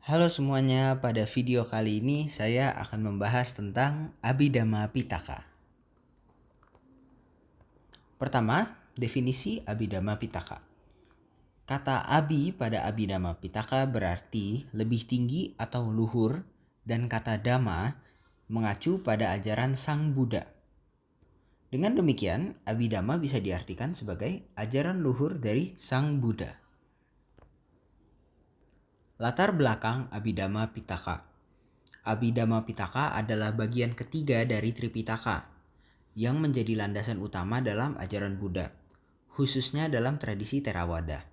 Halo semuanya, pada video kali ini saya akan membahas tentang Abhidhamma Pitaka. Pertama, definisi Abhidhamma Pitaka. Kata Abhi pada Abhidhamma Pitaka berarti lebih tinggi atau luhur, dan kata Dhamma mengacu pada ajaran Sang Buddha. Dengan demikian, Abhidhamma bisa diartikan sebagai ajaran luhur dari Sang Buddha. Latar belakang Abhidhamma Pitaka. Abhidhamma Pitaka adalah bagian ketiga dari Tripitaka yang menjadi landasan utama dalam ajaran Buddha, khususnya dalam tradisi Theravada.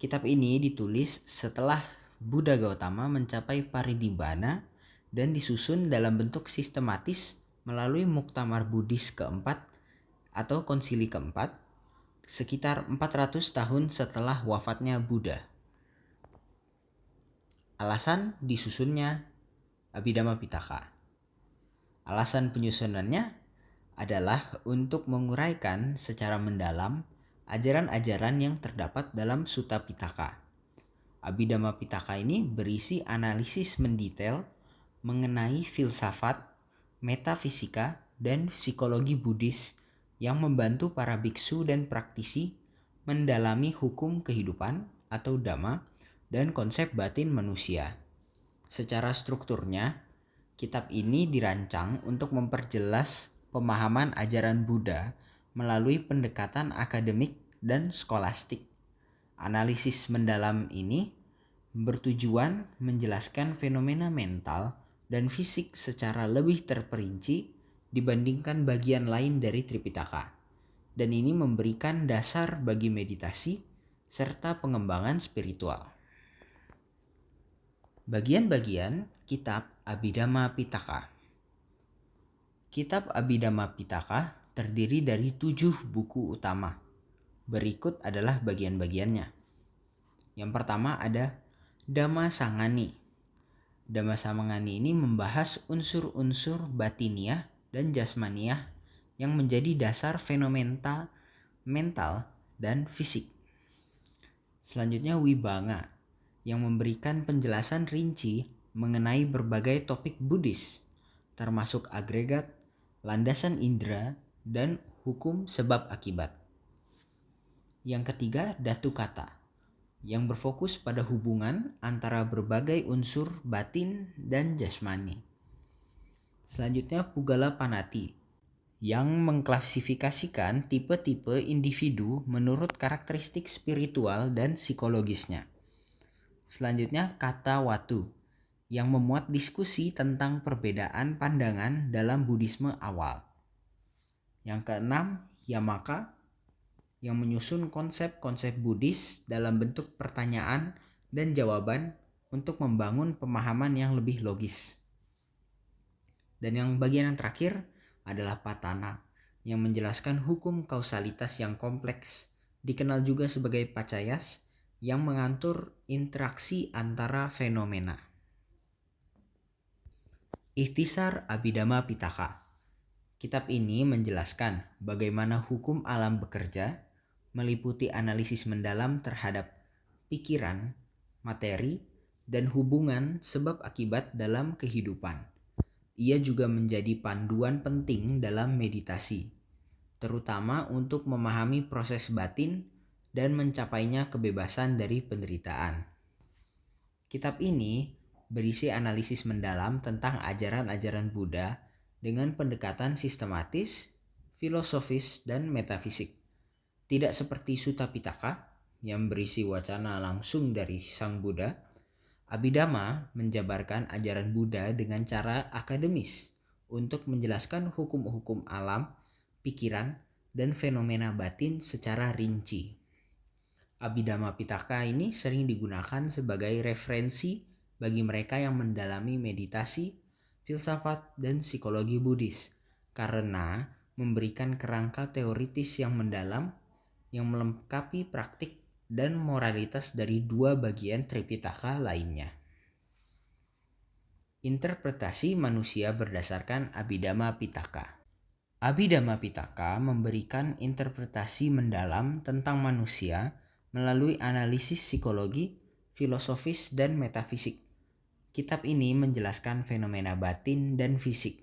Kitab ini ditulis setelah Buddha Gautama mencapai parinibbana dan disusun dalam bentuk sistematis melalui Muktamar Buddhis keempat atau konsili keempat sekitar 400 tahun setelah wafatnya Buddha. Alasan disusunnya Abhidhamma Pitaka. Alasan penyusunannya adalah untuk menguraikan secara mendalam ajaran-ajaran yang terdapat dalam Sutta Pitaka. Abhidhamma Pitaka ini berisi analisis mendetail mengenai filsafat, metafisika, dan psikologi Buddhis yang membantu para biksu dan praktisi mendalami hukum kehidupan atau dhamma dan konsep batin manusia. Secara strukturnya, kitab ini dirancang untuk memperjelas pemahaman ajaran Buddha melalui pendekatan akademik dan skolastik. Analisis mendalam ini bertujuan menjelaskan fenomena mental dan fisik secara lebih terperinci dibandingkan bagian lain dari Tripitaka. Dan ini memberikan dasar bagi meditasi serta pengembangan spiritual. Bagian-bagian kitab Abhidhamma Pitaka. Kitab Abhidhamma Pitaka terdiri dari 7 buku utama. Berikut adalah bagian-bagiannya. Yang pertama ada Dhamma Sangani. Dhamma Sangani ini membahas unsur-unsur batiniah dan jasmaniah yang menjadi dasar fenomena mental dan fisik. Selanjutnya Vibhanga yang memberikan penjelasan rinci mengenai berbagai topik Buddhis, termasuk agregat, landasan indera, dan hukum sebab akibat. Yang ketiga, Dhatu Kata, yang berfokus pada hubungan antara berbagai unsur batin dan jasmani. Selanjutnya, Pugala Panati, yang mengklasifikasikan tipe-tipe individu menurut karakteristik spiritual dan psikologisnya. Selanjutnya Kata Watu yang memuat diskusi tentang perbedaan pandangan dalam Buddhisme awal. Yang keenam Yamaka yang menyusun konsep-konsep Buddhis dalam bentuk pertanyaan dan jawaban untuk membangun pemahaman yang lebih logis. Dan yang bagian yang terakhir adalah Patana yang menjelaskan hukum kausalitas yang kompleks, dikenal juga sebagai Pacayas, yang mengatur interaksi antara fenomena. Ikhtisar Abhidhamma Pitaka. Kitab ini menjelaskan bagaimana hukum alam bekerja, meliputi analisis mendalam terhadap pikiran, materi, dan hubungan sebab akibat dalam kehidupan. Ia juga menjadi panduan penting dalam meditasi, terutama untuk memahami proses batin dan mencapainya kebebasan dari penderitaan. Kitab ini berisi analisis mendalam tentang ajaran-ajaran Buddha dengan pendekatan sistematis, filosofis, dan metafisik. Tidak seperti Sutta Pitaka yang berisi wacana langsung dari Sang Buddha, Abhidhamma menjabarkan ajaran Buddha dengan cara akademis untuk menjelaskan hukum-hukum alam, pikiran, dan fenomena batin secara rinci. Abhidhamma Pitaka ini sering digunakan sebagai referensi bagi mereka yang mendalami meditasi, filsafat, dan psikologi Buddhis karena memberikan kerangka teoritis yang mendalam yang melengkapi praktik dan moralitas dari dua bagian Tripitaka lainnya. Interpretasi manusia berdasarkan Abhidhamma Pitaka. Abhidhamma Pitaka memberikan interpretasi mendalam tentang manusia melalui analisis psikologi, filosofis, dan metafisik Kitab ini menjelaskan fenomena batin dan fisik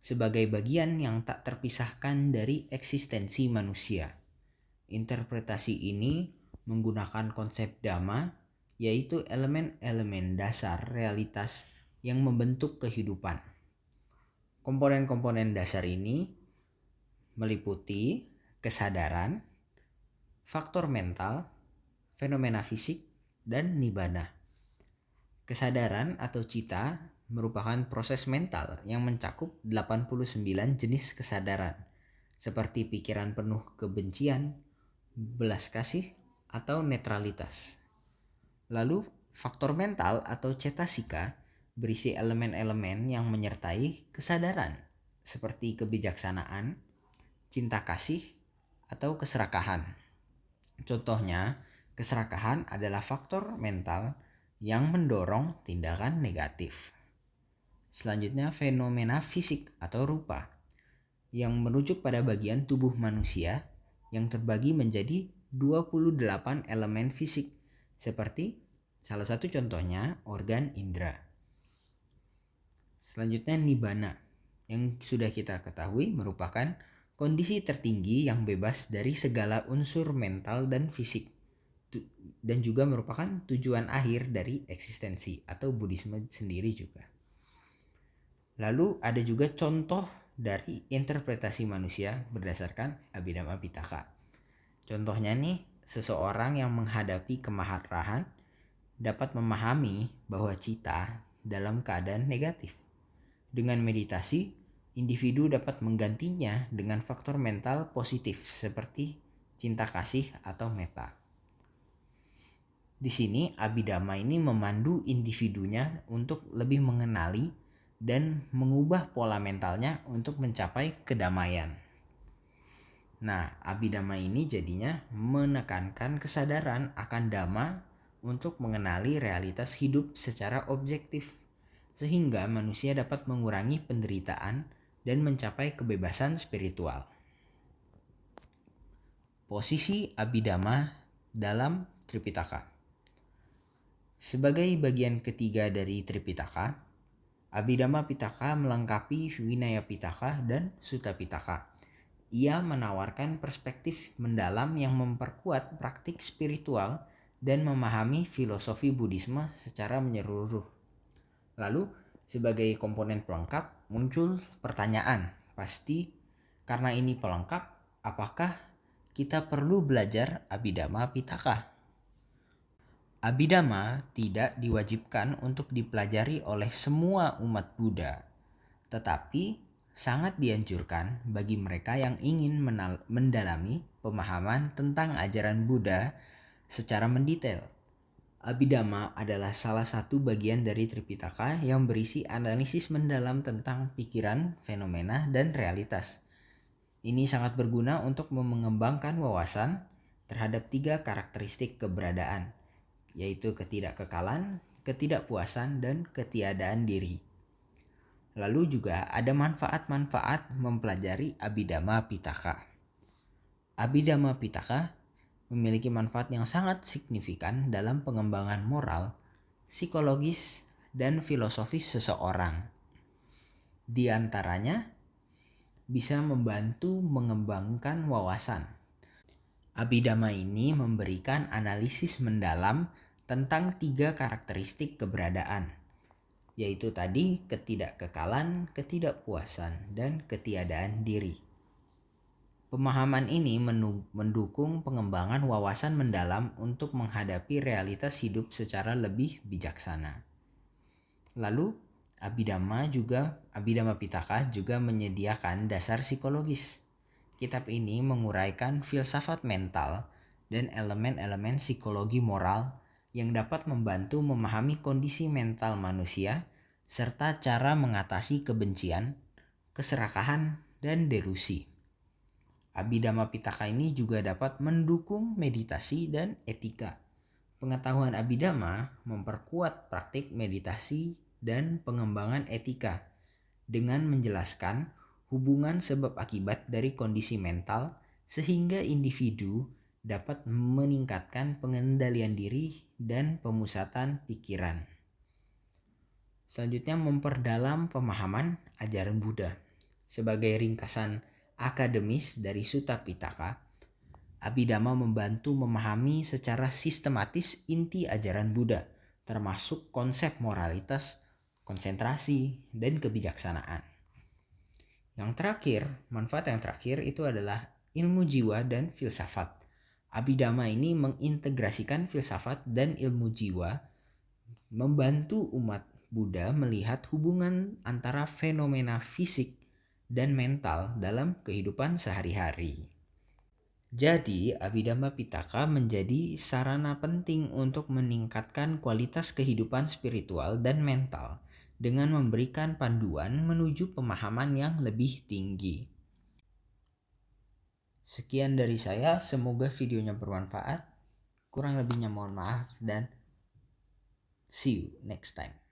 sebagai bagian yang tak terpisahkan dari eksistensi manusia. Interpretasi ini menggunakan konsep dhamma, yaitu elemen-elemen dasar realitas yang membentuk kehidupan. Komponen-komponen dasar ini meliputi kesadaran, faktor mental, fenomena fisik, dan nibbana. Kesadaran atau cita merupakan proses mental yang mencakup 89 jenis kesadaran, seperti pikiran penuh kebencian, belas kasih, atau netralitas. Lalu, faktor mental atau cetasika berisi elemen-elemen yang menyertai kesadaran, seperti kebijaksanaan, cinta kasih, atau keserakahan. Contohnya, keserakahan adalah faktor mental yang mendorong tindakan negatif. Selanjutnya, fenomena fisik atau rupa yang merujuk pada bagian tubuh manusia yang terbagi menjadi 28 elemen fisik, seperti salah satu contohnya organ indera. Selanjutnya, nibbana yang sudah kita ketahui merupakan kondisi tertinggi yang bebas dari segala unsur mental dan fisik, dan juga merupakan tujuan akhir dari eksistensi atau Buddhisme sendiri juga. Lalu ada juga contoh dari interpretasi manusia berdasarkan Abhidhamma Pitaka. Contohnya nih, seseorang yang menghadapi kemarahan dapat memahami bahwa cita dalam keadaan negatif. Dengan meditasi, individu dapat menggantinya dengan faktor mental positif seperti cinta kasih atau metta. Di sini Abhidhamma ini memandu individunya untuk lebih mengenali dan mengubah pola mentalnya untuk mencapai kedamaian. Nah, Abhidhamma ini jadinya menekankan kesadaran akan dhamma untuk mengenali realitas hidup secara objektif, sehingga manusia dapat mengurangi penderitaan dan mencapai kebebasan spiritual. Posisi Abhidhamma dalam Tripitaka. Sebagai bagian ketiga dari Tripitaka, Abhidhamma Pitaka melengkapi Vinaya Pitaka dan Sutta Pitaka. Ia menawarkan perspektif mendalam yang memperkuat praktik spiritual dan memahami filosofi Buddhisme secara menyeluruh. Lalu, sebagai komponen pelengkap, muncul pertanyaan, pasti karena ini pelengkap, apakah kita perlu belajar Abhidhamma Pitaka? Abhidhamma tidak diwajibkan untuk dipelajari oleh semua umat Buddha, tetapi sangat dianjurkan bagi mereka yang ingin mendalami pemahaman tentang ajaran Buddha secara mendetail. Abhidhamma adalah salah satu bagian dari Tripitaka yang berisi analisis mendalam tentang pikiran, fenomena, dan realitas. Ini sangat berguna untuk mengembangkan wawasan terhadap 3 karakteristik keberadaan, yaitu ketidakkekalan, ketidakpuasan, dan ketiadaan diri. Lalu juga ada manfaat-manfaat mempelajari Abhidhamma Pitaka. Abhidhamma Pitaka memiliki manfaat yang sangat signifikan dalam pengembangan moral, psikologis, dan filosofis seseorang. Di antaranya, bisa membantu mengembangkan wawasan. Abhidhamma ini memberikan analisis mendalam tentang 3 karakteristik keberadaan, yaitu tadi ketidakkekalan, ketidakpuasan, dan ketiadaan diri. Pemahaman ini mendukung pengembangan wawasan mendalam untuk menghadapi realitas hidup secara lebih bijaksana. Lalu, Abhidhamma Pitaka juga menyediakan dasar psikologis. Kitab ini menguraikan filsafat mental dan elemen-elemen psikologi moral yang dapat membantu memahami kondisi mental manusia serta cara mengatasi kebencian, keserakahan, dan delusi. Abhidhamma Pitaka ini juga dapat mendukung meditasi dan etika. Pengetahuan Abhidhamma memperkuat praktik meditasi dan pengembangan etika dengan menjelaskan hubungan sebab akibat dari kondisi mental sehingga individu dapat meningkatkan pengendalian diri dan pemusatan pikiran. Selanjutnya, memperdalam pemahaman ajaran Buddha. Sebagai ringkasan akademis dari Sutta Pitaka, Abhidhamma membantu memahami secara sistematis inti ajaran Buddha, termasuk konsep moralitas, konsentrasi, dan kebijaksanaan. Yang terakhir, manfaat yang terakhir itu adalah ilmu jiwa dan filsafat. Abhidhamma ini mengintegrasikan filsafat dan ilmu jiwa, membantu umat Buddha melihat hubungan antara fenomena fisik dan mental dalam kehidupan sehari-hari. Jadi, Abhidhamma Pitaka menjadi sarana penting untuk meningkatkan kualitas kehidupan spiritual dan mental dengan memberikan panduan menuju pemahaman yang lebih tinggi. Sekian dari saya, semoga videonya bermanfaat. Kurang lebihnya mohon maaf dan see you next time.